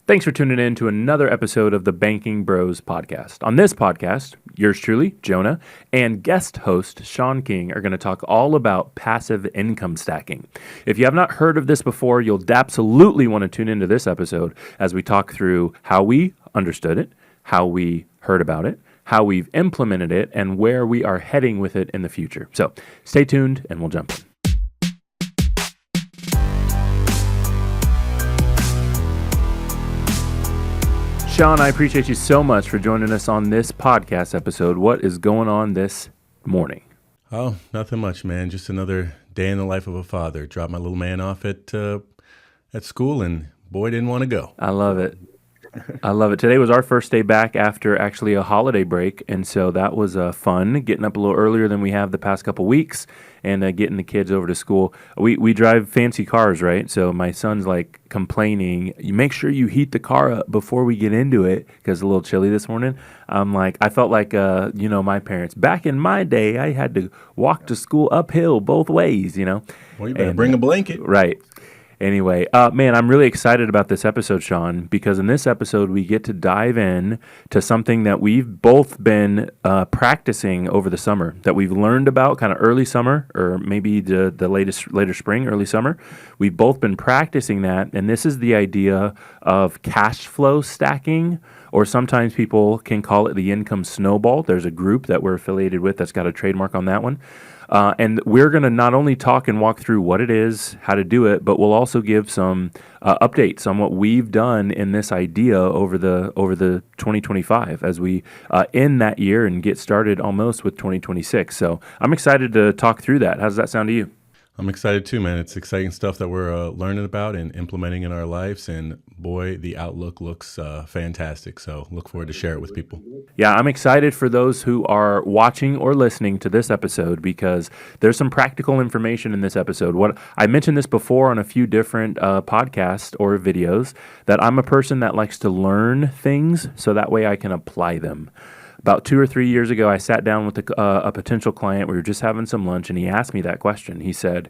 Thanks for tuning in to another episode of the Banking Bros podcast. On this podcast, yours truly, Jonah, and guest host Sean King are going to talk all about passive income stacking. If you have not heard of this before, you'll absolutely want to tune into this episode as we talk through how we understood it, how we heard about it, how we've implemented it, and where we are heading with it in the future. So stay tuned and we'll jump in. Sean, I appreciate you so much for joining us on this podcast episode. What is going on this morning? Oh, nothing much, man. Just another day in the life of a father. Dropped my little man off at school, and boy, didn't want to go. I love it. I love it. Today was our first day back after actually a holiday break, and so that was fun, getting up a little earlier than we have the past couple weeks and getting the kids over to school. We drive fancy cars, right? So my son's like complaining, you make sure you heat the car up before we get into it because it's a little chilly this morning. I'm like, I felt like, my parents. Back in my day, I had to walk to school uphill both ways, Well, you better bring a blanket. Right. Anyway, man, I'm really excited about this episode, Sean, because in this episode, we get to dive in to something that we've both been practicing over the summer, that we've learned about kind of early summer, or maybe the later spring, early summer. We've both been practicing that, and this is the idea of cash flow stacking, or sometimes people can call it the income snowball. There's a group that we're affiliated with that's got a trademark on that one. And we're going to not only talk and walk through what it is, how to do it, but we'll also give some updates on what we've done in this idea over the 2025 as we end that year and get started almost with 2026. So I'm excited to talk through that. How does that sound to you? I'm excited too, man. It's exciting stuff that we're learning about and implementing in our lives. And boy, the outlook looks fantastic. So look forward to share it with people. Yeah, I'm excited for those who are watching or listening to this episode because there's some practical information in this episode. What I mentioned this before on a few different podcasts or videos, that I'm a person that likes to learn things so that way I can apply them. About 2 or 3 years ago, I sat down with a potential client. We were just having some lunch, and he asked me that question. He said,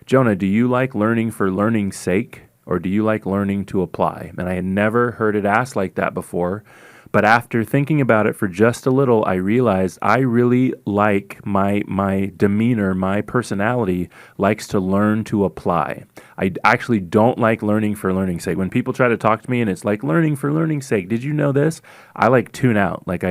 Jonah, do you like learning for learning's sake, or do you like learning to apply? And I had never heard it asked like that before. But after thinking about it for just a little, I realized I really like my demeanor, my personality likes to learn to apply. I actually don't like learning for learning's sake. When people try to talk to me and it's like learning for learning's sake, did you know this? I like tune out. Like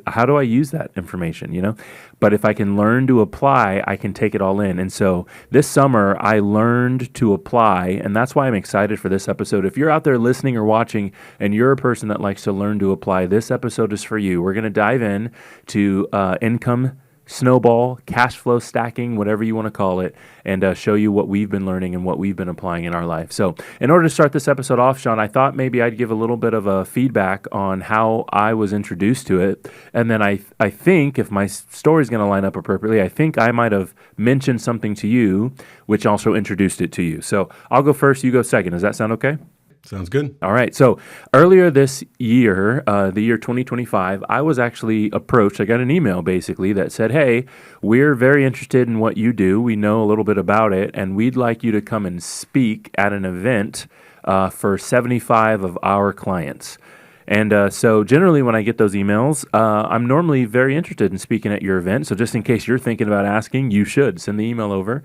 how do I use that information, But if I can learn to apply, I can take it all in. And so this summer, I learned to apply, and that's why I'm excited for this episode. If you're out there listening or watching, and you're a person that likes to learn to apply, this episode is for you. We're going to dive in to income snowball, cash flow stacking, whatever you want to call it, and show you what we've been learning and what we've been applying in our life. So in order to start this episode off, Sean, I thought maybe I'd give a little bit of a feedback on how I was introduced to it. And then I think if my story is going to line up appropriately, I think I might have mentioned something to you, which also introduced it to you. So I'll go first, you go second. Does that sound okay? Sounds good. All right. So earlier this year, the year 2025, I was actually approached. I got an email basically that said, hey, we're very interested in what you do. We know a little bit about it, and we'd like you to come and speak at an event for 75 of our clients. And so generally when I get those emails, I'm normally very interested in speaking at your event. So just in case you're thinking about asking, you should send the email over.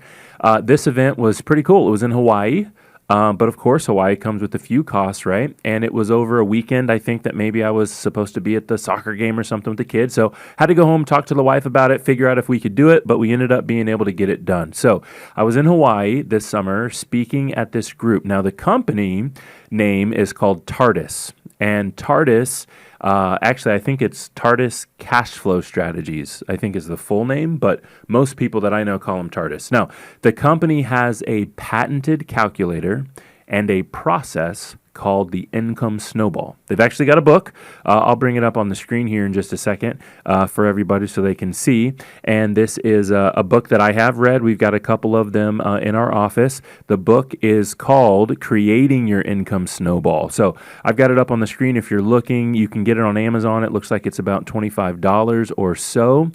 This event was pretty cool. It was in Hawaii. But of course, Hawaii comes with a few costs, right? And it was over a weekend. I think that maybe I was supposed to be at the soccer game or something with the kids. So had to go home, talk to the wife about it, figure out if we could do it, but we ended up being able to get it done. So I was in Hawaii this summer speaking at this group. Now, the company name is called TARDIS. And TARDIS, actually, I think it's TARDIS Cashflow Strategies, I think is the full name, but most people that I know call them TARDIS. Now, the company has a patented calculator and a process called the Income Snowball. They've actually got a book. I'll bring it up on the screen here in just a second for everybody so they can see. And this is a book that I have read. We've got a couple of them in our office. The book is called Creating Your Income Snowball. So I've got it up on the screen. If you're looking, you can get it on Amazon. It looks like it's about $25 or so.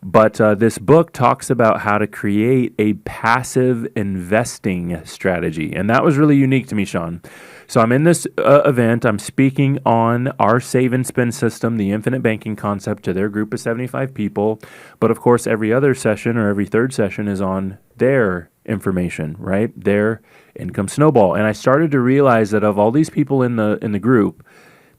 But this book talks about how to create a passive investing strategy. And that was really unique to me, Sean. So I'm in this event. I'm speaking on our save and spend system, the infinite banking concept, to their group of 75 people. But of course, every other session or every third session is on their information, right? Their income snowball. And I started to realize that of all these people in the group,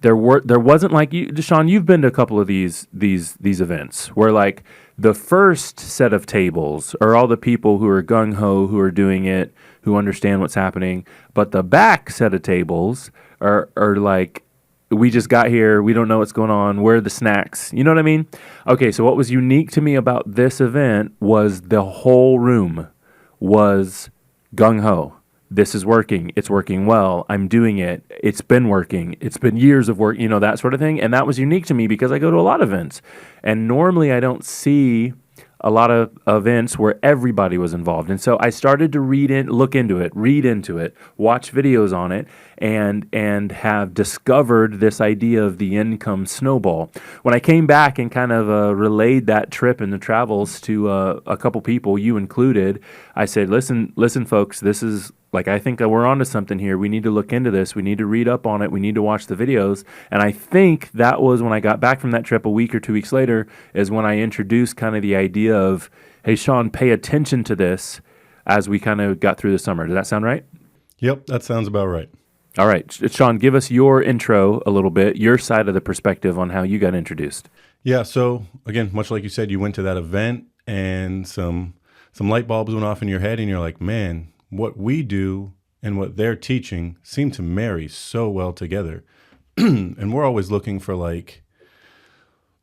there wasn't like you, Deshaun. You've been to a couple of these events where like the first set of tables are all the people who are gung ho, who are doing it, who understand what's happening, but the back set of tables are like, we just got here, we don't know what's going on, where are the snacks? You know what I mean? Okay, so what was unique to me about this event was the whole room was gung ho. This is working. It's working well. I'm doing it. It's been working. It's been years of work, that sort of thing. And that was unique to me because I go to a lot of events. And normally I don't see a lot of events where everybody was involved. And so I started to look into it, read into it, watch videos on it, and have discovered this idea of the income snowball. When I came back and kind of relayed that trip and the travels to a couple people, you included, I said, listen, folks, this is like, I think that we're onto something here. We need to look into this. We need to read up on it. We need to watch the videos. And I think that was when I got back from that trip a week or 2 weeks later, is when I introduced kind of the idea of, hey, Sean, pay attention to this as we kind of got through the summer. Does that sound right? Yep, that sounds about right. All right. Sean, give us your intro a little bit, your side of the perspective on how you got introduced. Yeah, so again, much like you said, you went to that event and some light bulbs went off in your head and you're like, man, what we do and what they're teaching seem to marry so well together. And we're always looking for like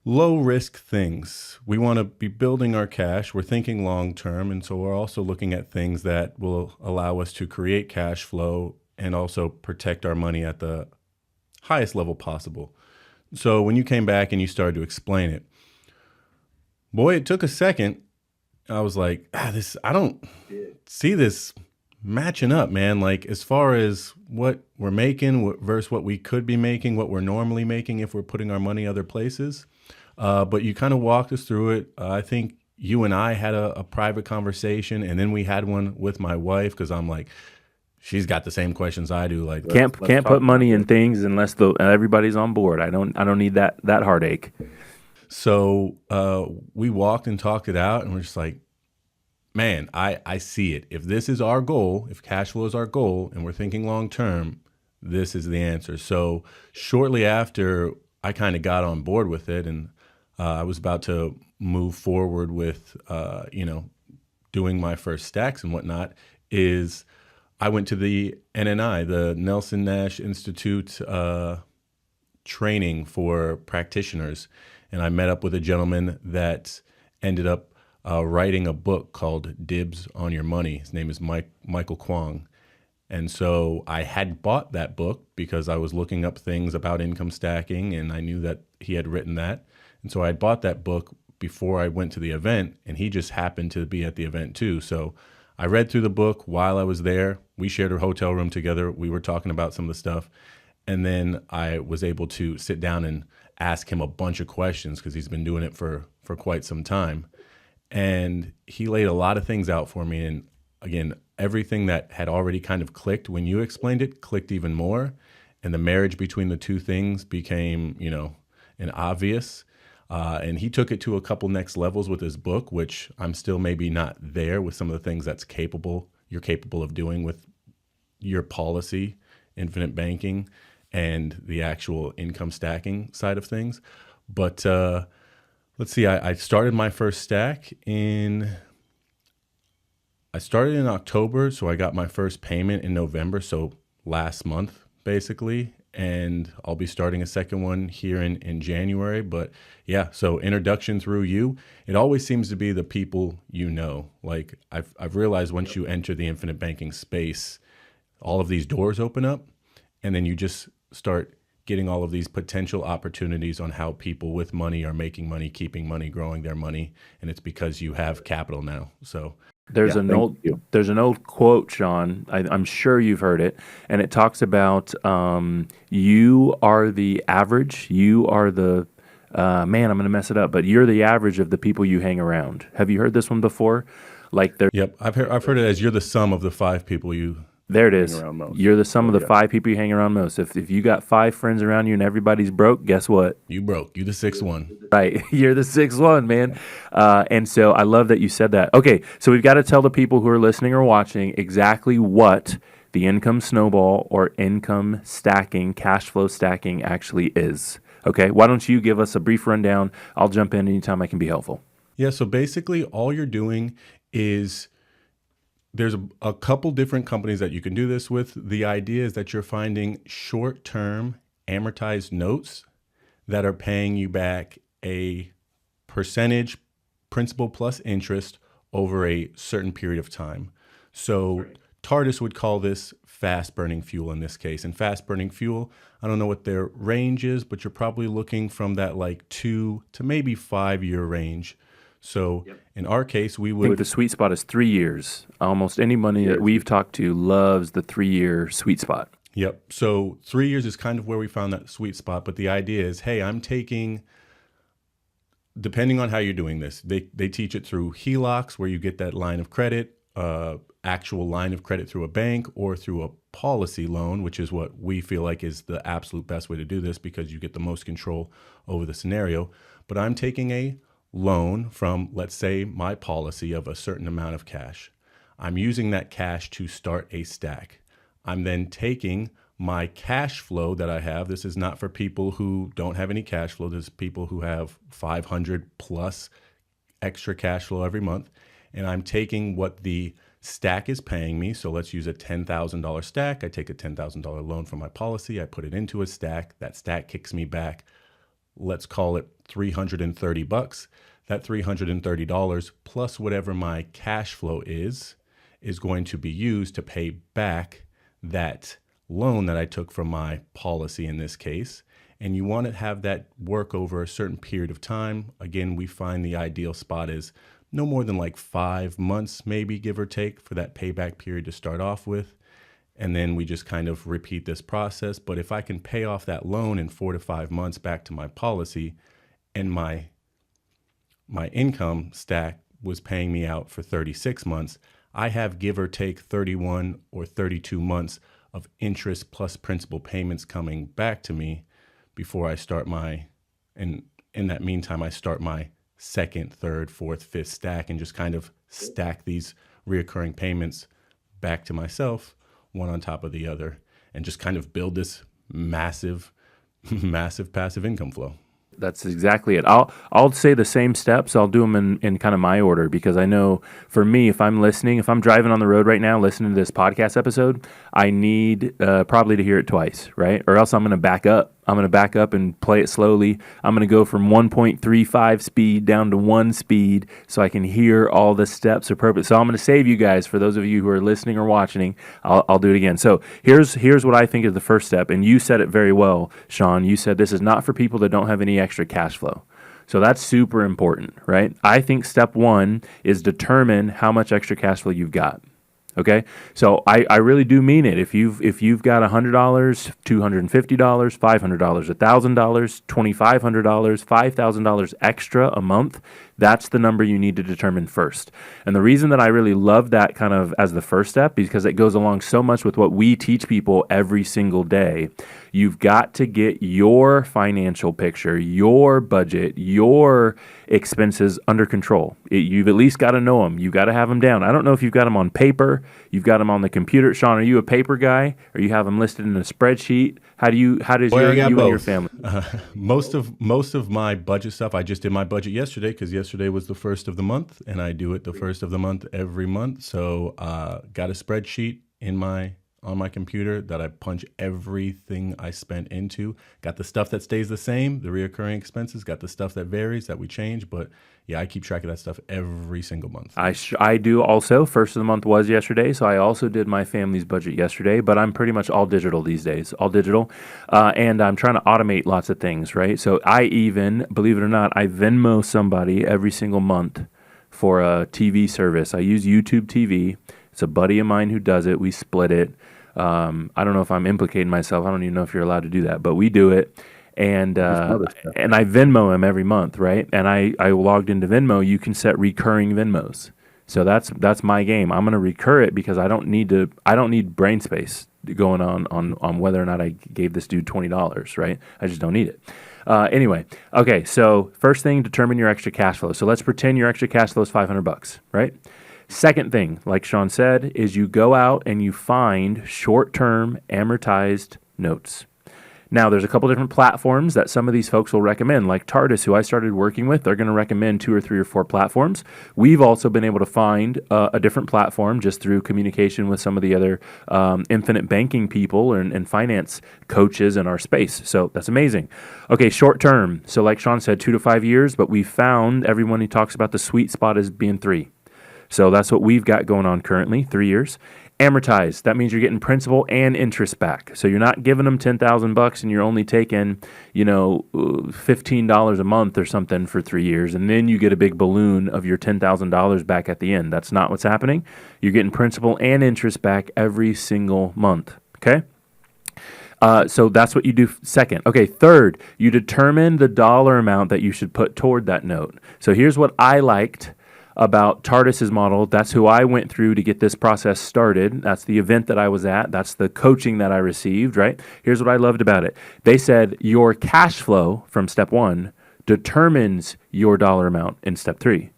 low risk things. We want to be building our cash. We're thinking long term. And so we're also looking at things that will allow us to create cash flow and also protect our money at the highest level possible. So when you came back and you started to explain it, boy, it took a second. I was like, I don't see this matching up, man. Like as far as what we're making versus what we could be making, what we're normally making if we're putting our money other places. But you kind of walked us through it. I think you and I had a private conversation, and then we had one with my wife because I'm like, she's got the same questions I do. Like can't put money in things unless everybody's on board. I don't need that heartache. So we walked and talked it out, and we're just like, man, I see it. If this is our goal, if cash flow is our goal, and we're thinking long term, this is the answer. So shortly after I kind of got on board with it, and I was about to move forward with, doing my first stacks and whatnot, is I went to the NNI, the Nelson Nash Institute training for practitioners. And I met up with a gentleman that ended up writing a book called Dibs on Your Money. His name is Michael Kwong. And so I had bought that book because I was looking up things about income stacking, and I knew that he had written that. And so I had bought that book before I went to the event, and he just happened to be at the event too. So I read through the book while I was there. We shared a hotel room together. We were talking about some of the stuff. And then I was able to sit down and ask him a bunch of questions because he's been doing it for quite some time. And he laid a lot of things out for me. And again, everything that had already kind of clicked when you explained it clicked even more. And the marriage between the two things became, an obvious. And he took it to a couple next levels with his book, which I'm still maybe not there with some of the things you're capable of doing with your policy, infinite banking, and the actual income stacking side of things. But let's see, I started my first stack in October, so I got my first payment in November, so last month basically, and I'll be starting a second one here in January. But yeah, so introduction through you. It always seems to be the people you know. Like I've realized once you enter the infinite banking space, all of these doors open up, and then you just start getting all of these potential opportunities on how people with money are making money, keeping money, growing their money, and it's because you have capital now. So there's an old quote, Sean. I'm sure you've heard it, and it talks about you are the average. You are the man. I'm going to mess it up, but you're the average of the people you hang around. Have you heard this one before? Like Yep, I've heard it as you're the sum of the 5 people you There it hang is. around most. You're the sum So of the yeah, 5 people you hang around most. If you got 5 friends around you and everybody's broke, guess what? You broke. You the sixth one. Right. You're the sixth one, man. And so I love that you said that. Okay. So we've got to tell the people who are listening or watching exactly what the income snowball or income stacking, cash flow stacking actually is. Okay. Why don't you give us a brief rundown? I'll jump in anytime I can be helpful. Yeah. So basically, all you're doing is there's a couple different companies that you can do this with. The idea is that you're finding short-term amortized notes that are paying you back a percentage, principal plus interest over a certain period of time. So TARDIS would call this fast burning fuel in this case. And fast burning fuel, I don't know what their range is, but you're probably looking from that like 2 to maybe 5 year range. So in our case, we I think would, the sweet spot is 3 years. Almost anybody that we've talked to loves the 3 year sweet spot. yep. So 3 years is kind of where we found that sweet spot. But the idea is, hey, I'm taking, depending on how you're doing this, they teach it through HELOCs where you get that line of credit, actual line of credit through a bank or through a policy loan, which is what we feel like is the absolute best way to do this because you get the most control over the scenario. But I'm taking a loan from, let's say, my policy of a certain amount of cash. I'm using that cash to start a stack. I'm then taking my cash flow that I have. This is not for people who don't have any cash flow. This is people who have 500 plus extra cash flow every month. And I'm taking what the stack is paying me. So let's use a $10,000 stack. I take a $10,000 loan from my policy. I put it into a stack. That stack kicks me back, let's call it $330. That $330 plus whatever my cash flow is going to be used to pay back that loan that I took from my policy in this case. And you want to have that work over a certain period of time. Again, we find the ideal spot is no more than like 5 months, maybe give or take, for that payback period to start off with. And then we just kind of repeat this process. But if I can pay off that loan in 4 to 5 months back to my policy, and my income stack was paying me out for 36 months, I have give or take 31 or 32 months of interest plus principal payments coming back to me before I start and in that meantime, I start my second, third, fourth, fifth stack and just kind of stack these reoccurring payments back to myself, one on top of the other, and just kind of build this massive, massive passive income flow. That's exactly it. I'll say the same steps. I'll do them in kind of my order because I know for me, if I'm driving on the road right now, listening to this podcast episode, I need probably to hear it twice, right? Or else I'm going to back up. I'm going to back up and play it slowly. I'm going to go from 1.35 speed down to 1 speed so I can hear all the steps appropriate. So I'm going to save you guys, for those of you who are listening or watching, I'll do it again. So here's what I think is the first step. And you said it very well, Sean. You said this is not for people that don't have any extra cash flow. So that's super important, right? I think step 1 is determine how much extra cash flow you've got. Okay, so I really do mean it. If you've got $100, $250, $500, $1,000, $2,500, $5,000 extra a month, that's the number you need to determine first. And the reason that I really love that kind of as the first step is because it goes along so much with what we teach people every single day. You've got to get your financial picture, your budget, your expenses under control. You've at least got to know them. You've got to have them down. I don't know if you've got them on paper. You've got them on the computer. Sean, are you a paper guy, or you have them listed in a spreadsheet? How does you and your family? Most of my budget stuff, I just did my budget yesterday because yesterday was the first of the month, and I do it the first of the month every month. So got a spreadsheet on my computer that I punch everything I spent into. Got the stuff that stays the same, the reoccurring expenses. Got the stuff that varies, that we change. But yeah, I keep track of that stuff every single month. I do also. First of the month was yesterday, so I also did my family's budget yesterday. But I'm pretty much all digital these days, and I'm trying to automate lots of things, right? So I even, believe it or not, I Venmo somebody every single month for a TV service. I use YouTube TV. It's a buddy of mine who does it. We split it. I don't know if I'm implicating myself. I don't even know if you're allowed to do that, but we do it. And I Venmo him every month, right? And I logged into Venmo. You can set recurring Venmos. So that's my game. I'm going to recur it because I don't need brain space going on whether or not I gave this dude $20, right? I just don't need it. Anyway, okay. So first thing, determine your extra cash flow. So let's pretend your extra cash flow is $500, right? Second thing, like Sean said, is you go out and you find short-term amortized notes. Now, there's a couple different platforms that some of these folks will recommend, like Tardis, who I started working with. They're going to recommend 2 or 3 or 4 platforms. We've also been able to find a different platform just through communication with some of the other infinite banking people and finance coaches in our space. So that's amazing. Okay, short term. So like Sean said, 2 to 5 years, but we found everyone who talks about the sweet spot as being 3. So that's what we've got going on currently, 3 years. Amortized, that means you're getting principal and interest back. So you're not giving them $10,000 and you're only taking, $15 a month or something for 3 years, and then you get a big balloon of your $10,000 back at the end. That's not what's happening. You're getting principal and interest back every single month, okay? So that's what you do second. Okay, third, you determine the dollar amount that you should put toward that note. So here's what I liked about Tardis's model. That's who I went through to get this process started. That's the event that I was at. That's the coaching that I received, right? Here's what I loved about it. They said your cash flow from step 1 determines your dollar amount in step 3.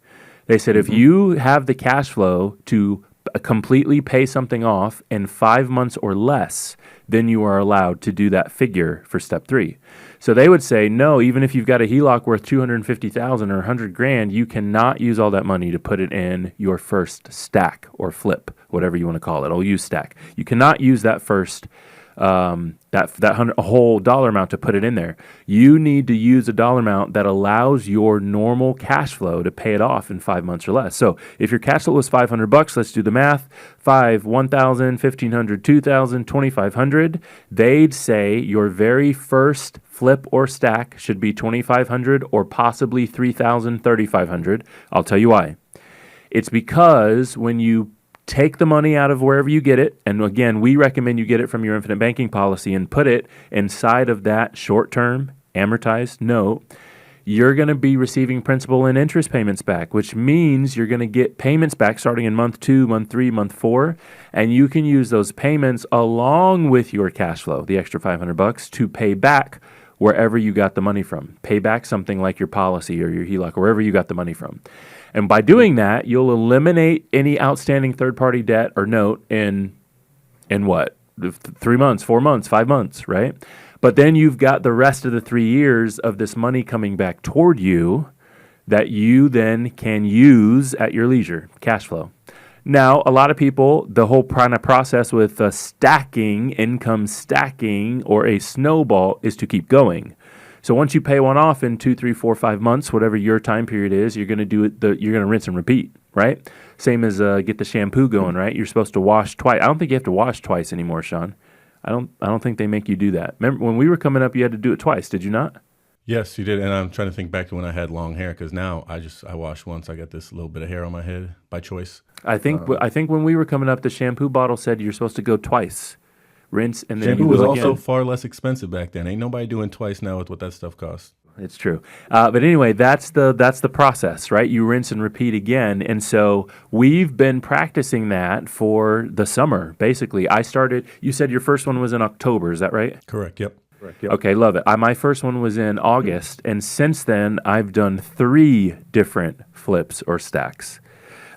They said if you have the cash flow to completely pay something off in 5 months or less, then you are allowed to do that figure for step 3. So they would say, no, even if you've got a HELOC worth $250,000 or $100,000, you cannot use all that money to put it in your first stack or flip, whatever you want to call it. I'll use stack. You cannot use that first a whole dollar amount to put it in there. You need to use a dollar amount that allows your normal cash flow to pay it off in 5 months or less. So if your cash flow was $500, let's do the math. 5, 1,000, 1,500, 2,000, 2,500. They'd say your very first flip or stack should be 2,500 or possibly 3,000, 3,500. I'll tell you why. It's because when you take the money out of wherever you get it, and again, we recommend you get it from your infinite banking policy and put it inside of that short-term amortized note, you're going to be receiving principal and interest payments back, which means you're going to get payments back starting in month 2, month 3, month 4, and you can use those payments along with your cash flow, the extra $500, to pay back wherever you got the money from. Pay back something like your policy or your HELOC, or wherever you got the money from. And by doing that, you'll eliminate any outstanding third-party debt or note in what? 3 months, 4 months, 5 months, right? But then you've got the rest of the 3 years of this money coming back toward you that you then can use at your leisure, cash flow. Now, a lot of people, the whole kind of process with income stacking, or a snowball is to keep going. So once you pay one off in 2, 3, 4, 5 months, whatever your time period is, you're going to do it. You're going to rinse and repeat, right? Same as get the shampoo going, right? You're supposed to wash twice. I don't think you have to wash twice anymore, Sean. I don't think they make you do that. Remember when we were coming up, you had to do it twice. Did you not? Yes, you did. And I'm trying to think back to when I had long hair, because now I wash once. I got this little bit of hair on my head by choice. I think when we were coming up, the shampoo bottle said you're supposed to go twice. Rinse and then shampoo you was go also again. far less expensive back then. Ain't nobody doing twice now with what that stuff costs. It's true. But anyway, that's the process, right? You rinse and repeat again. And so we've been practicing that for the summer, basically. You said your first one was in October, is that right? Correct, yep. Okay, love it. My first one was in August, and since then, I've done 3 different flips or stacks.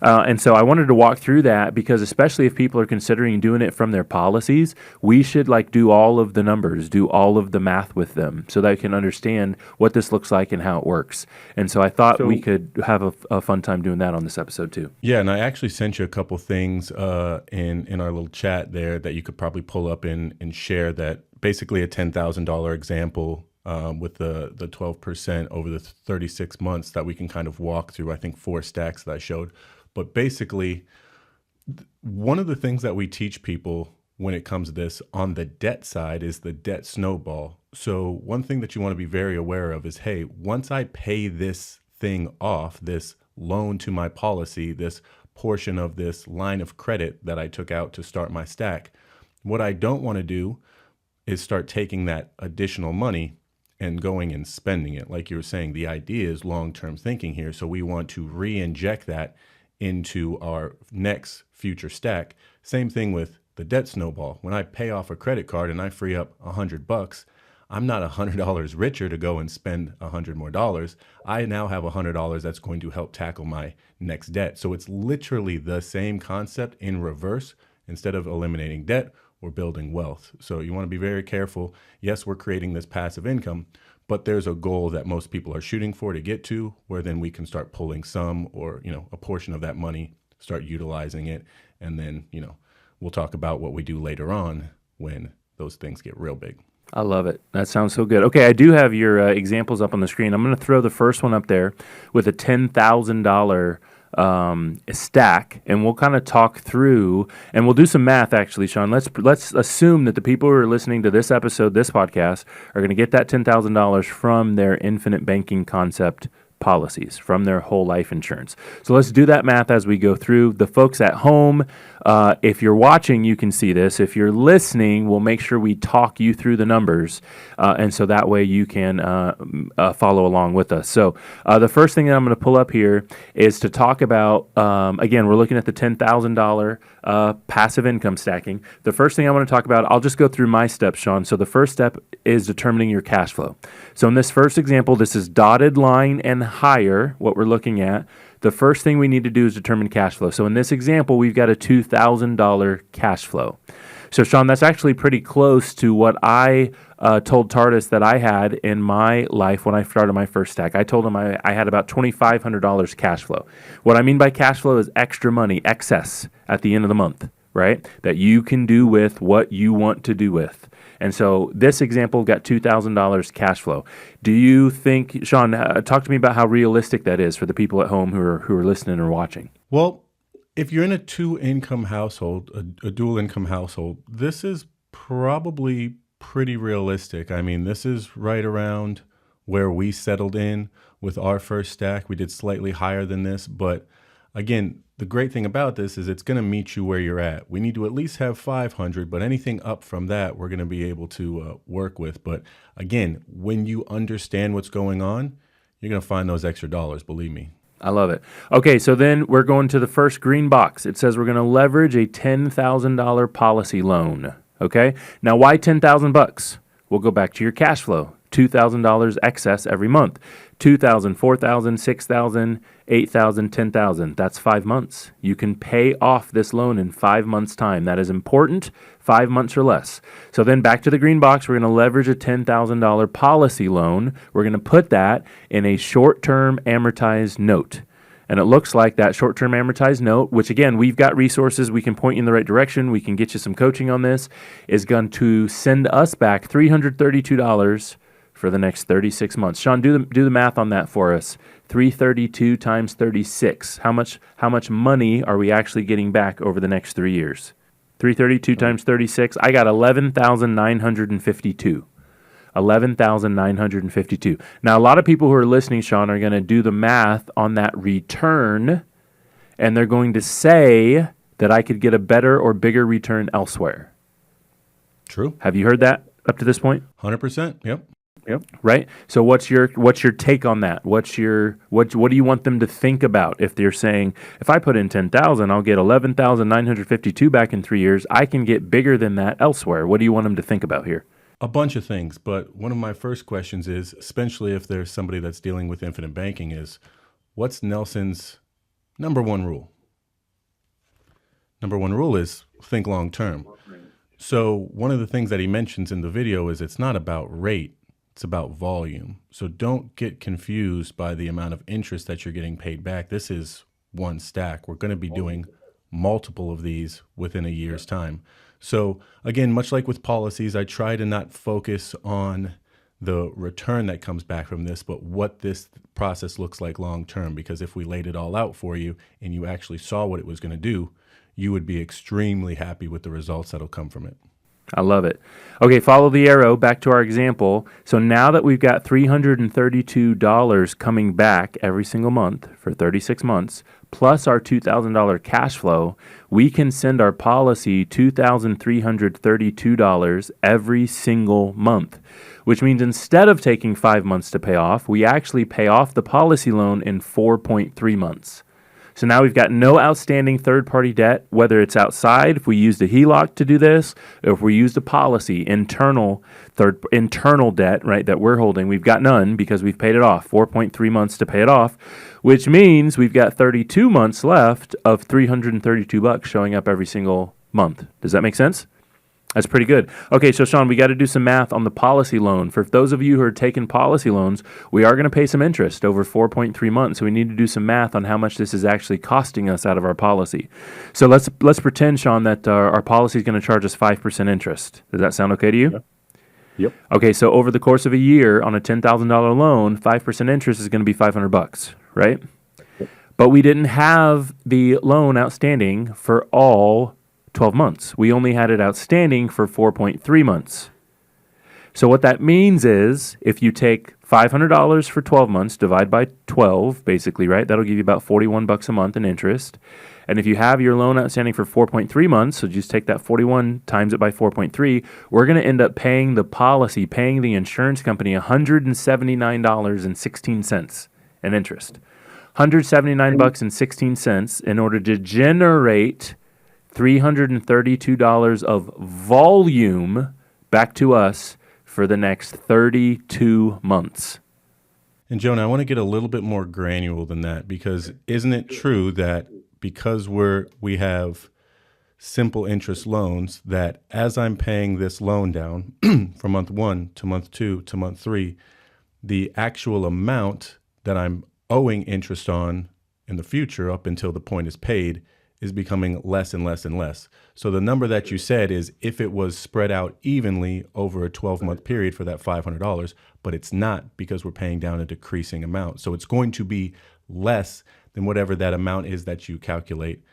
And so I wanted to walk through that because especially if people are considering doing it from their policies, we should do all of the numbers, do all of the math with them so that I can understand what this looks like and how it works. And so I thought we could have a fun time doing that on this episode too. Yeah, and I actually sent you a couple things in our little chat there that you could probably pull up and share, that basically a $10,000 example with the 12% over the 36 months that we can kind of walk through. I think 4 stacks that I showed. But basically, one of the things that we teach people when it comes to this on the debt side is the debt snowball. So one thing that you want to be very aware of is, hey, once I pay this thing off, this loan to my policy, this portion of this line of credit that I took out to start my stack, what I don't want to do is start taking that additional money and going and spending it. Like you were saying, the idea is long-term thinking here. So we want to re-inject that into our next future stack. Same thing with the debt snowball. When I pay off a credit card and I free up $100, I'm not $100 richer to go and spend $100 more dollars. I now have $100 that's going to help tackle my next debt. So it's literally the same concept in reverse. Instead of eliminating debt, we're building wealth. So you want to be very careful. Yes, we're creating this passive income, but there's a goal that most people are shooting for to get to, where then we can start pulling some or, a portion of that money, start utilizing it. And then, we'll talk about what we do later on when those things get real big. I love it. That sounds so good. Okay, I do have your examples up on the screen. I'm going to throw the first one up there with a $10,000 stack, and we'll kind of talk through, and we'll do some math actually, Sean. Let's assume that the people who are listening to this episode, this podcast, are going to get that $10,000 from their infinite banking concept policies, from their whole life insurance. So let's do that math as we go through. The folks at home, if you're watching, you can see this. If you're listening, we'll make sure we talk you through the numbers, and so that way you can follow along with us. So the first thing that I'm going to pull up here is to talk about, again, we're looking at the $10,000 passive income stacking. The first thing I want to talk about, I'll just go through my steps, Sean. So the first step is determining your cash flow. So in this first example, this is dotted line and higher, what we're looking at. The first thing we need to do is determine cash flow. So in this example, we've got a $2,000 cash flow. So Sean, that's actually pretty close to what I told Tardis that I had in my life when I started my first stack. I told him I had about $2,500 cash flow. What I mean by cash flow is extra money, excess at the end of the month, right? That you can do with what you want to do with. And so this example got $2,000 cash flow. Do you think, Sean, talk to me about how realistic that is for the people at home who are listening or watching? Well, if you're in a two-income household, a dual-income household, this is probably pretty realistic. I mean, this is right around where we settled in with our first stack. We did slightly higher than this, but again, the great thing about this is it's going to meet you where you're at. We need to at least have 500, but anything up from that, we're going to be able to work with. But again, when you understand what's going on, you're going to find those extra dollars, believe me. I love it. Okay, so then we're going to the first green box. It says we're going to leverage a $10,000 policy loan. Okay, now why $10,000? We'll go back to your cash flow. $2,000 excess every month. $2,000, $4,000, $6,000, $8,000, $10,000. That's 5 months. You can pay off this loan in 5 months' time. That is important. 5 months or less. So then back to the green box, we're going to leverage a $10,000 policy loan. We're going to put that in a short-term amortized note. And it looks like that short-term amortized note, which again, we've got resources, we can point you in the right direction, we can get you some coaching on this, is going to send us back $332 for the next 36 months. Sean, do the math on that for us. 332 times 36. How much money are we actually getting back over the next 3 years? 332 times 36. I got 11,952. 11,952. Now, a lot of people who are listening, Sean, are going to do the math on that return, and they're going to say that I could get a better or bigger return elsewhere. True. Have you heard that up to this point? 100%. Yep. Yep. Right. So what's your take on that? What do you want them to think about if they're saying, if I put in 10,000, I'll get 11,952 back in 3 years. I can get bigger than that elsewhere. What do you want them to think about here? A bunch of things, but one of my first questions is, especially if there's somebody that's dealing with infinite banking, is what's Nelson's number one rule? Number one rule is think long term. So one of the things that he mentions in the video is it's not about rate, it's about volume. So don't get confused by the amount of interest that you're getting paid back. This is one stack. We're going to be doing multiple of these within a year's time. So again, much like with policies, I try to not focus on the return that comes back from this, but what this process looks like long term. Because if we laid it all out for you and you actually saw what it was going to do, you would be extremely happy with the results that'll come from it. I love it. Okay, follow the arrow back to our example. So now that we've got $332 coming back every single month for 36 months, plus our $2,000 cash flow, we can send our policy $2,332 every single month, which means instead of taking 5 months to pay off, we actually pay off the policy loan in 4.3 months. So now we've got no outstanding third-party debt, whether it's outside, if we used a HELOC to do this, or if we used a policy, internal debt, right, that we're holding. We've got none because we've paid it off, 4.3 months to pay it off, which means we've got 32 months left of $332 showing up every single month. Does that make sense? That's pretty good. Okay, so Sean, we got to do some math on the policy loan. For those of you who are taking policy loans, we are going to pay some interest over 4.3 months. So we need to do some math on how much this is actually costing us out of our policy. So let's pretend, Sean, that our policy is going to charge us 5% interest. Does that sound okay to you? Yeah. Yep. Okay, so over the course of a year on a $10,000 loan, 5% interest is going to be $500, right? Yep. But we didn't have the loan outstanding for all 12 months. We only had it outstanding for 4.3 months. So what that means is if you take $500 for 12 months, divide by 12, basically, right? That'll give you about $41 a month in interest. And if you have your loan outstanding for 4.3 months, so just take that 41 times it by 4.3, we're going to end up paying the insurance company $179.16 in interest. $179.16 in order to generate $332 of volume back to us for the next 32 months. And Jonah, I want to get a little bit more granular than that, because isn't it true that because we have simple interest loans, that as I'm paying this loan down from month 1 to month 2 to month 3, the actual amount that I'm owing interest on in the future up until the point is paid is becoming less and less and less. So the number that you said is if it was spread out evenly over a 12-month period for that $500, but it's not, because we're paying down a decreasing amount. So it's going to be less than whatever that amount is that you calculate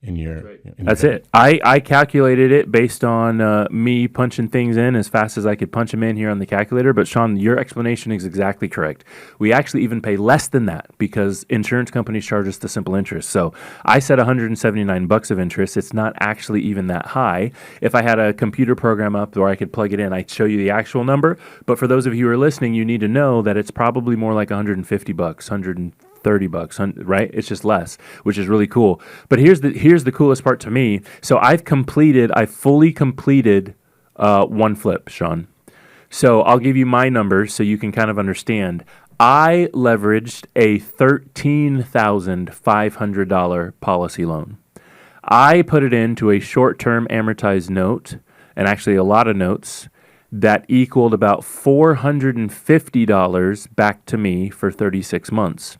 in your... That's it. I calculated it based on me punching things in as fast as I could punch them in here on the calculator. But Sean, your explanation is exactly correct. We actually even pay less than that because insurance companies charge us the simple interest. So I said $179 of interest. It's not actually even that high. If I had a computer program up where I could plug it in, I'd show you the actual number. But for those of you who are listening, you need to know that it's probably more like $150, $130, right? It's just less, which is really cool. But here's the coolest part to me. So I fully completed one flip, Sean. So I'll give you my numbers so you can kind of understand. I leveraged a $13,500 policy loan. I put it into a short-term amortized note, and actually a lot of notes, that equaled about $450 back to me for 36 months.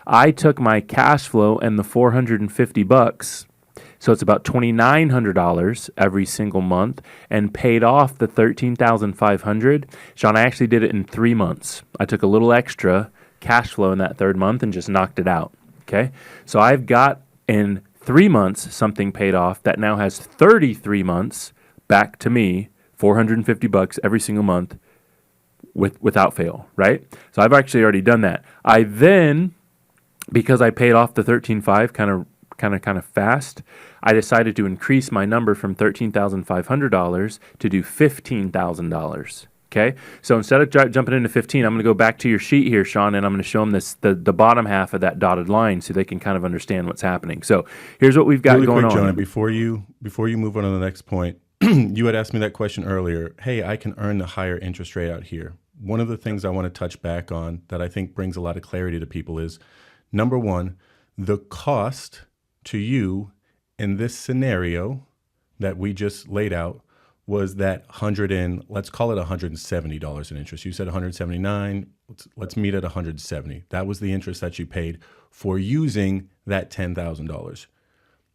I took my cash flow and the $450, so it's about $2,900 every single month, and paid off the $13,500. Sean, I actually did it in 3 months. I took a little extra cash flow in that third month and just knocked it out. Okay, so I've got in 3 months something paid off that now has 33 months back to me, $450 every single month without fail, right? So I've actually already done that. I then, because I paid off the 13.5 kind of fast, I decided to increase my number from $13,500 to do $15,000. Okay, so instead of jumping into 15, I'm going to go back to your sheet here, Sean, and I'm going to show them the bottom half of that dotted line so they can kind of understand what's happening. So here's what we've got really going quick, on. Jonah, before you move on to the next point, you had asked me that question earlier. Hey, I can earn the higher interest rate out here. One of the things I want to touch back on that I think brings a lot of clarity to people is, number one, the cost to you in this scenario that we just laid out was that let's call it $170 in interest. You said 179. Let's meet at 170. That was the interest that you paid for using that $10,000.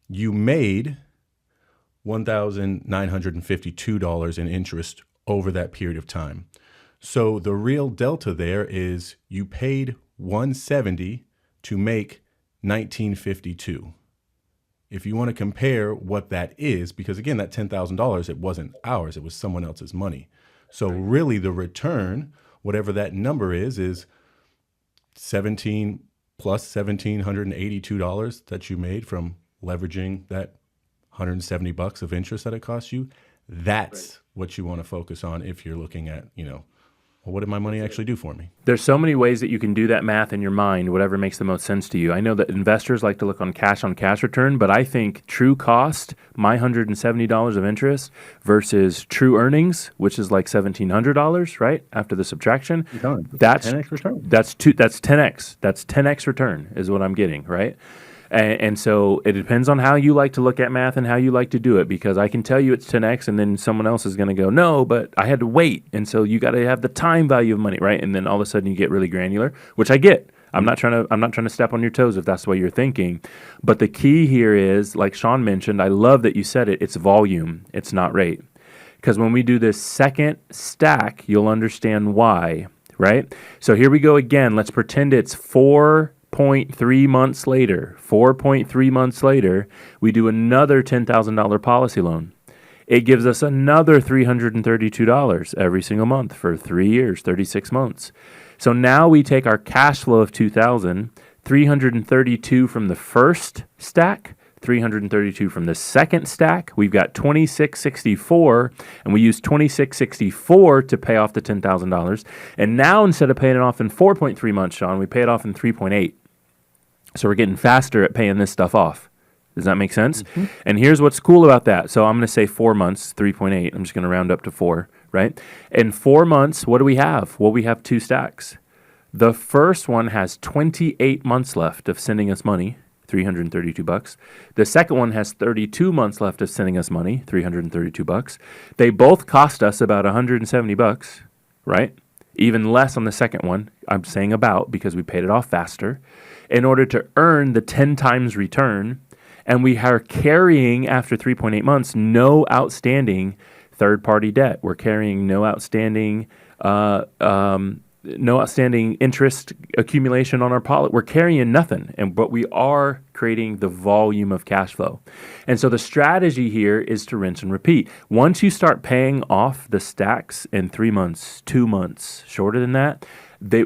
You made $1,952 in interest over that period of time. So the real delta there is you paid $170 to make $1,952. If you want to compare what that is, because again, that $10,000, it wasn't ours, it was someone else's money. So really the return, whatever that number is 17 plus $1,782 that you made from leveraging that $170 of interest that it cost you. That's what you want to focus on if you're looking at, well, what did my money actually do for me? There's so many ways that you can do that math in your mind, whatever makes the most sense to you. I know that investors like to look on cash return, but I think true cost, my $170 of interest versus true earnings, which is like $1,700, right? After the subtraction, that's 10x return. That's 10x. That's 10x return is what I'm getting, right? And so it depends on how you like to look at math and how you like to do it, because I can tell you it's 10x and then someone else is going to go, no, but I had to wait. And so you got to have the time value of money, right? And then all of a sudden you get really granular, which I get. I'm not trying to step on your toes if that's the way you're thinking. But the key here is, like Sean mentioned, I love that you said it, it's volume, it's not rate. Because when we do this second stack, you'll understand why, right? So here we go again. Let's pretend it's 4.3 months later. 4.3 months later, we do another $10,000 policy loan. It gives us another $332 every single month for 3 years, 36 months. So now we take our cash flow of $2,000, 332 from the first stack, 332 from the second stack. We've got 2664, and we use 2664 to pay off the $10,000. And now instead of paying it off in 4.3 months, Sean, we pay it off in 3.8. So we're getting faster at paying this stuff off. Does that make sense? Mm-hmm. And here's what's cool about that. So I'm going to say 4 months, 3.8. I'm just going to round up to 4, right? In 4 months, what do we have? Well, we have 2 stacks. The first one has 28 months left of sending us money, $332. The second one has 32 months left of sending us money, $332. They both cost us about $170, right? Even less on the second one. I'm saying about because we paid it off faster in order to earn the 10 times return. And we are carrying, after 3.8 months, no outstanding third-party debt. We're carrying no outstanding interest accumulation on our policy. We're carrying nothing, but we are creating the volume of cash flow. And so the strategy here is to rinse and repeat. Once you start paying off the stacks in 3 months, 2 months, shorter than that,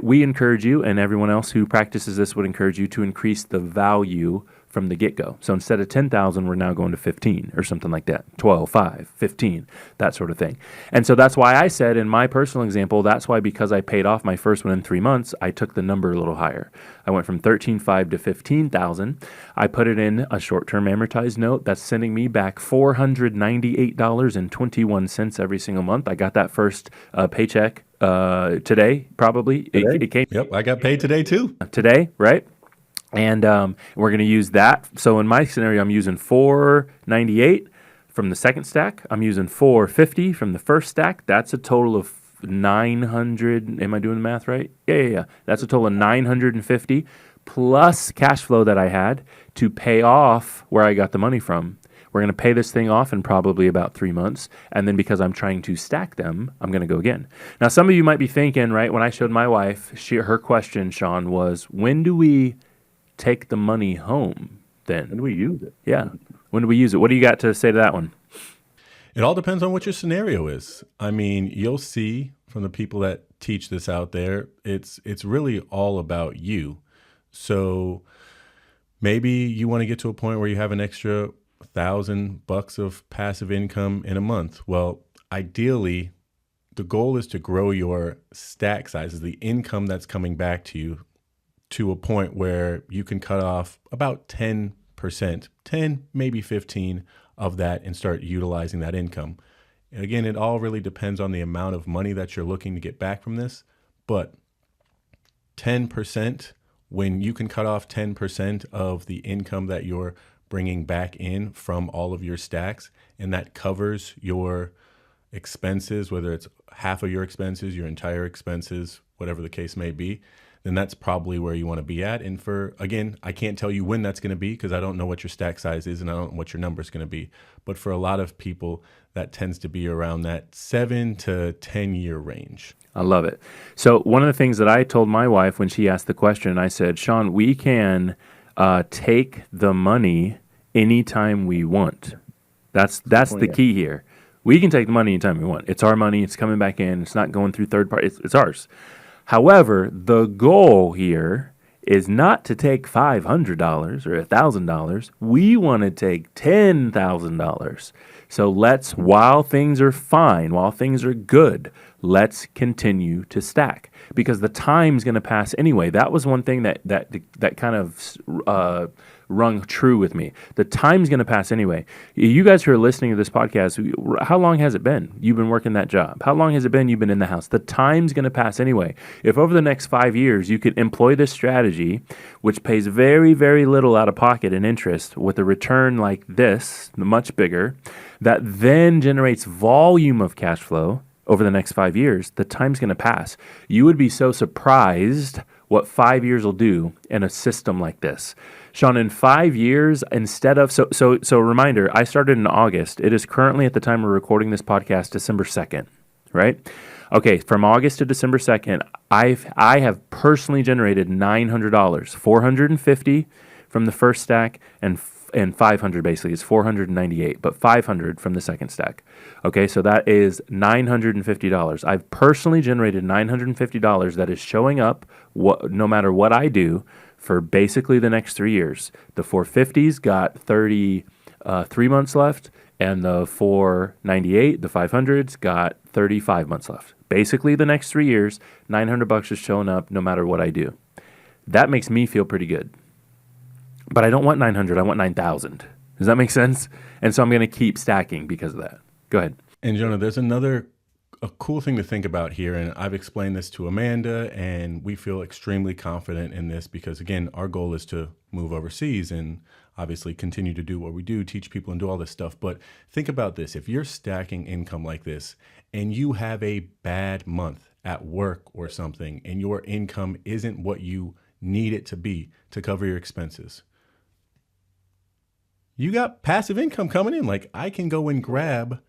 we encourage you, and everyone else who practices this would encourage you to increase the value from the get-go. So instead of 10,000, we're now going to 15 or something like that, 12, 5, 15, that sort of thing. And so that's why I said in my personal example, that's why, because I paid off my first one in 3 months, I took the number a little higher. I went from 13,500 to 15,000. I put it in a short-term amortized note that's sending me back $498.21 every single month. I got that first paycheck today, probably. Today? It came. Yep, I got paid today too. Today, right? And we're going to use that. So in my scenario, I'm using 498 from the second stack. I'm using 450 from the first stack. That's a total of 900. Am I doing the math right? Yeah. That's a total of 950 plus cash flow that I had to pay off where I got the money from. We're going to pay this thing off in probably about 3 months. And then because I'm trying to stack them, I'm going to go again. Now, some of you might be thinking, right, when I showed my wife, her question, Sean, was, when do we take the money home then? When do we use it? Yeah. When do we use it? What do you got to say to that one? It all depends on what your scenario is. I mean, you'll see from the people that teach this out there, it's really all about you. So maybe you want to get to a point where you have an extra $1,000 of passive income in a month. Well, ideally, the goal is to grow your stack sizes, the income that's coming back to you, to a point where you can cut off about 10%, 10, maybe 15 of that and start utilizing that income. And again, it all really depends on the amount of money that you're looking to get back from this. But 10%, when you can cut off 10% of the income that you're bringing back in from all of your stacks, and that covers your expenses, whether it's half of your expenses, your entire expenses, whatever the case may be, then that's probably where you want to be at. And again, I can't tell you when that's going to be because I don't know what your stack size is and I don't know what your number is going to be. But for a lot of people, that tends to be around that 7 to 10 year range. I love it. So one of the things that I told my wife when she asked the question, I said, Sean, we can take the money anytime we want. That's the key here. We can take the money anytime we want. It's our money. It's coming back in. It's not going through third party. It's ours. However, the goal here is not to take $500 or $1,000. We want to take $10,000. So while things are fine, while things are good, let's continue to stack because the time's going to pass anyway. That was one thing that kind of rung true with me. The time's going to pass anyway. You guys who are listening to this podcast, how long has it been you've been working that job? How long has it been you've been in the house? The time's going to pass anyway. If over the next 5 years you could employ this strategy, which pays very, very little out of pocket in interest with a return like this, much bigger, that then generates volume of cash flow over the next 5 years, the time's going to pass. You would be so surprised what 5 years will do in a system like this. Sean, in 5 years, instead of, so reminder, I started in August. It is currently, at the time we're recording this podcast, December 2nd, right? Okay, from August to December 2nd, I have personally generated $900, $450 from the first stack and 500 basically. It's 498, but 500 from the second stack. Okay, so that is $950. I've personally generated $950 that is showing up no matter what I do for basically the next 3 years. The 450s got 33 months left, and the 498, the 500s, got 35 months left. Basically the next 3 years, $900 is showing up no matter what I do. That makes me feel pretty good. But I don't want 900, I want 9,000. Does that make sense? And so I'm going to keep stacking because of that. Go ahead. And Jonah, there's a cool thing to think about here, and I've explained this to Amanda, and we feel extremely confident in this because, again, our goal is to move overseas and obviously continue to do what we do, teach people and do all this stuff. But think about this. If you're stacking income like this and you have a bad month at work or something and your income isn't what you need it to be to cover your expenses, you got passive income coming in. Like I can go and grab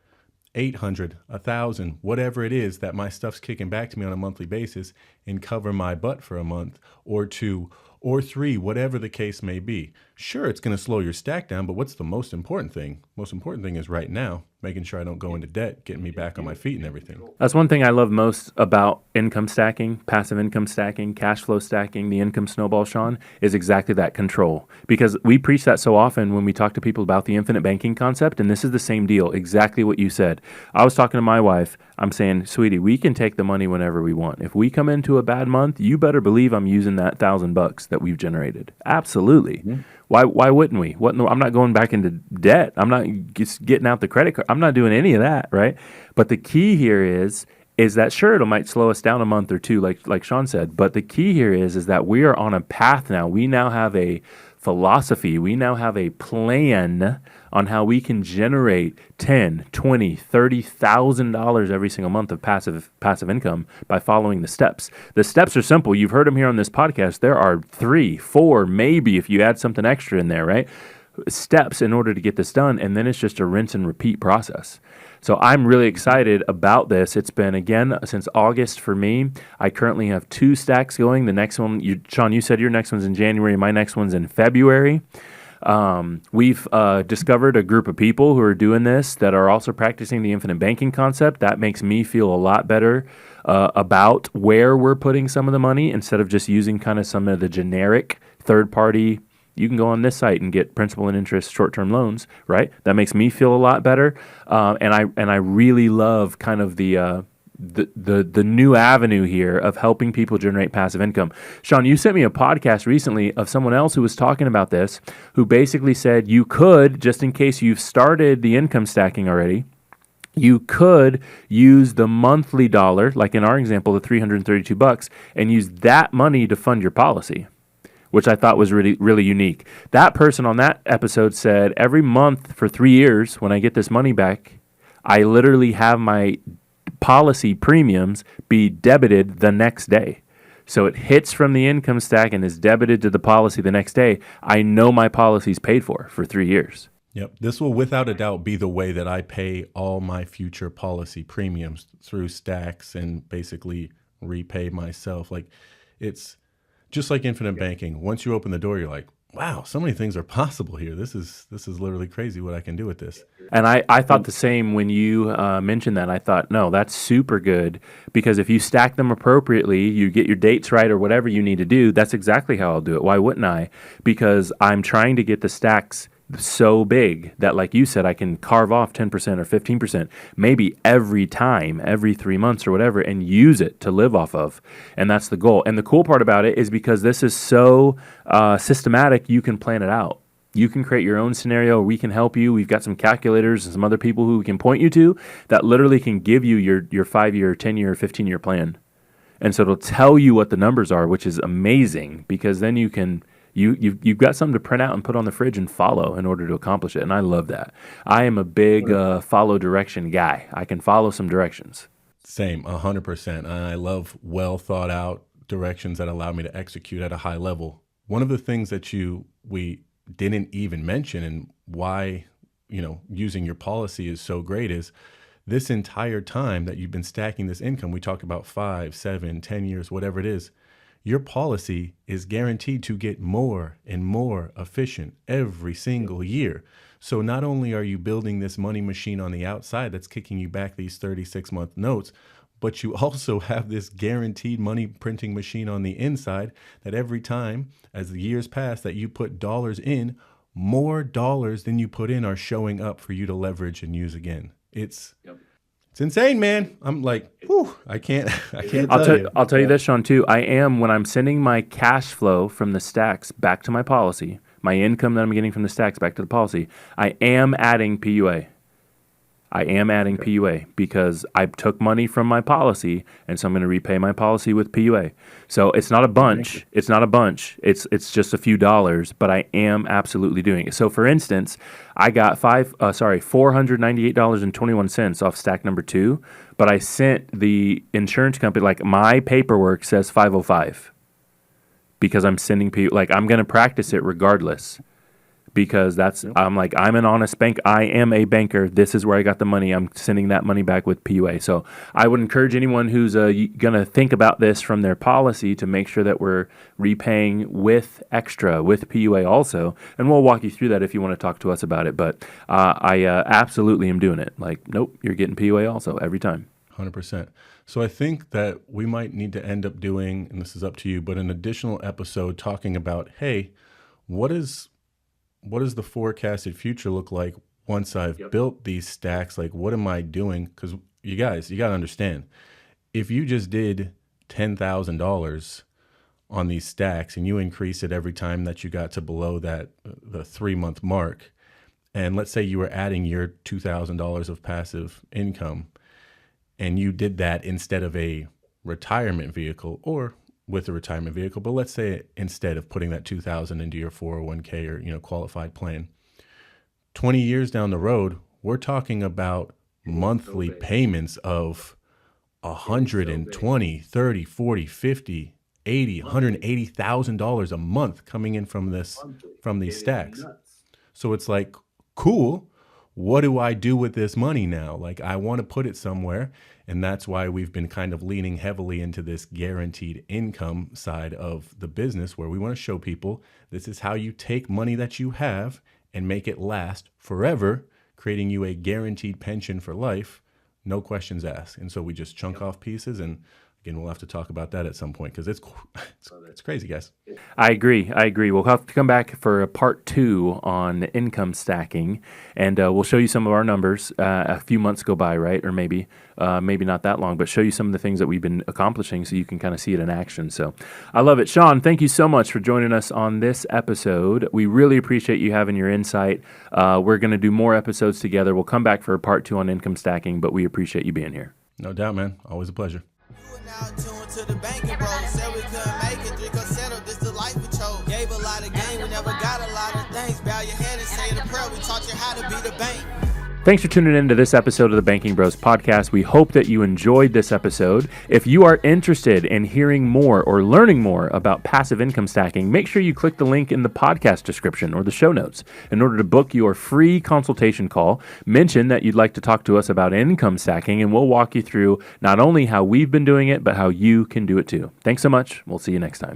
800, 1,000, whatever it is that my stuff's kicking back to me on a monthly basis and cover my butt for a month or 2 or 3, whatever the case may be. Sure, it's going to slow your stack down, but what's the most important thing? Most important thing is right now, making sure I don't go into debt, getting me back on my feet and everything. That's one thing I love most about income stacking, passive income stacking, cash flow stacking, the income snowball, Sean, is exactly that control. Because we preach that so often when we talk to people about the infinite banking concept, and this is the same deal, exactly what you said. I was talking to my wife, I'm saying, sweetie, we can take the money whenever we want. If we come into a bad month, you better believe I'm using that $1,000 that we've generated. Absolutely. Mm-hmm. Why wouldn't we? I'm not going back into debt. I'm not just getting out the credit card. I'm not doing any of that, right? But the key here is that sure, it might slow us down a month or two, like Sean said. But the key here is that we are on a path now. We now have a philosophy. We now have a plan on how we can generate $10,000, $20,000, $30,000 every single month of passive income by following the steps. The steps are simple. You've heard them here on this podcast. There are 3, 4, maybe if you add something extra in there, right? Steps in order to get this done, and then it's just a rinse and repeat process. So I'm really excited about this. It's been, again, since August for me. I currently have 2 stacks going. The next one, Sean, you said your next one's in January. My next one's in February. We've discovered a group of people who are doing this that are also practicing the infinite banking concept. That makes me feel a lot better about where we're putting some of the money instead of just using kind of some of the generic third-party. You can go on this site and get principal and interest short-term loans, right? That makes me feel a lot better, and I really love kind of the new avenue here of helping people generate passive income. Sean, you sent me a podcast recently of someone else who was talking about this, who basically said you could, just in case you've started the income stacking already, you could use the monthly dollar, like in our example, the $332, and use that money to fund your policy, which I thought was really, really unique. That person on that episode said, every month for 3 years, when I get this money back, I literally have my policy premiums be debited the next day. So it hits from the income stack and is debited to the policy the next day. I know my policy's paid for 3 years. Yep. This will without a doubt be the way that I pay all my future policy premiums through stacks and basically repay myself. Like it's just like infinite banking. Once you open the door, you're like, wow, so many things are possible here. This is literally crazy what I can do with this. And I thought the same when you mentioned that. I thought, no, that's super good because if you stack them appropriately, you get your dates right or whatever you need to do, that's exactly how I'll do it. Why wouldn't I? Because I'm trying to get the stacks so big that, like you said, I can carve off 10% or 15%, maybe every time, every 3 months or whatever, and use it to live off of. And that's the goal. And the cool part about it is because this is so systematic, you can plan it out. You can create your own scenario. We can help you. We've got some calculators and some other people who we can point you to that literally can give you your 5-year, 10-year, 15-year plan. And so it'll tell you what the numbers are, which is amazing, because then you can you've got something to print out and put on the fridge and follow in order to accomplish it. And I love that. I am a big follow direction guy. I can follow some directions. Same, 100%. And I love well thought out directions that allow me to execute at a high level. One of the things that we didn't even mention, and why using your policy is so great, is this entire time that you've been stacking this income. We talk about 5, 7, 10 years, whatever it is. Your policy is guaranteed to get more and more efficient every single year. So not only are you building this money machine on the outside that's kicking you back these 36-month notes, but you also have this guaranteed money printing machine on the inside that every time, as the years pass, that you put dollars in, more dollars than you put in are showing up for you to leverage and use again. It's insane, man. I'm like, whew, I can't I'll tell you this, Sean, too. When I'm sending my cash flow from the stacks back to my policy, my income that I'm getting from the stacks back to the policy, I am adding PUA. PUA because I took money from my policy, and so I'm going to repay my policy with PUA. So it's not a bunch. It's It's just a few dollars, but I am absolutely doing it. So for instance, I got $498.21 off stack number 2, but I sent the insurance company, like, my paperwork says 505 because I'm sending I'm going to practice it regardless. Because I'm an honest bank. I am a banker. This is where I got the money. I'm sending that money back with PUA. So I would encourage anyone who's going to think about this from their policy to make sure that we're repaying with PUA also. And we'll walk you through that if you want to talk to us about it. But I absolutely am doing it. Nope, you're getting PUA also every time. 100%. So I think that we might need to end up doing, and this is up to you, but an additional episode talking about, hey, what does the forecasted future look like once I've built these stacks? Like, what am I doing? Because you guys, you got to understand, if you just did $10,000 on these stacks and you increase it every time that you got to below the 3-month mark, and let's say you were adding your $2,000 of passive income, and you did that instead of a retirement vehicle or with a retirement vehicle, but let's say instead of putting that $2,000 into your 401k or qualified plan, 20 years down the road, we're talking about monthly payments of $120, 30, 40, 50, 80, $180,000 a month coming in from these stacks. So it's like, cool. What do I do with this money now? Like, I want to put it somewhere. And that's why we've been kind of leaning heavily into this guaranteed income side of the business, where we want to show people this is how you take money that you have and make it last forever, creating you a guaranteed pension for life, no questions asked. And so we just chunk off pieces, and again, we'll have to talk about that at some point because it's crazy, guys. I agree. We'll have to come back for a part 2 on income stacking, and we'll show you some of our numbers. A few months go by, right? Or maybe not that long, but show you some of the things that we've been accomplishing so you can kind of see it in action. So I love it. Sean, thank you so much for joining us on this episode. We really appreciate you having your insight. We're going to do more episodes together. We'll come back for a part 2 on income stacking, but we appreciate you being here. No doubt, man. Always a pleasure. Now tuned to the banking bros. Said we couldn't make it, drink or settle. This the life we chose. Gave a lot of game, we never got a lot of things. Bow your head and say the prayer. We taught you how to be the bank. Thanks for tuning in to this episode of the Banking Bros podcast. We hope that you enjoyed this episode. If you are interested in hearing more or learning more about passive income stacking, make sure you click the link in the podcast description or the show notes. In order to book your free consultation call, mention that you'd like to talk to us about income stacking, and we'll walk you through not only how we've been doing it, but how you can do it too. Thanks so much. We'll see you next time.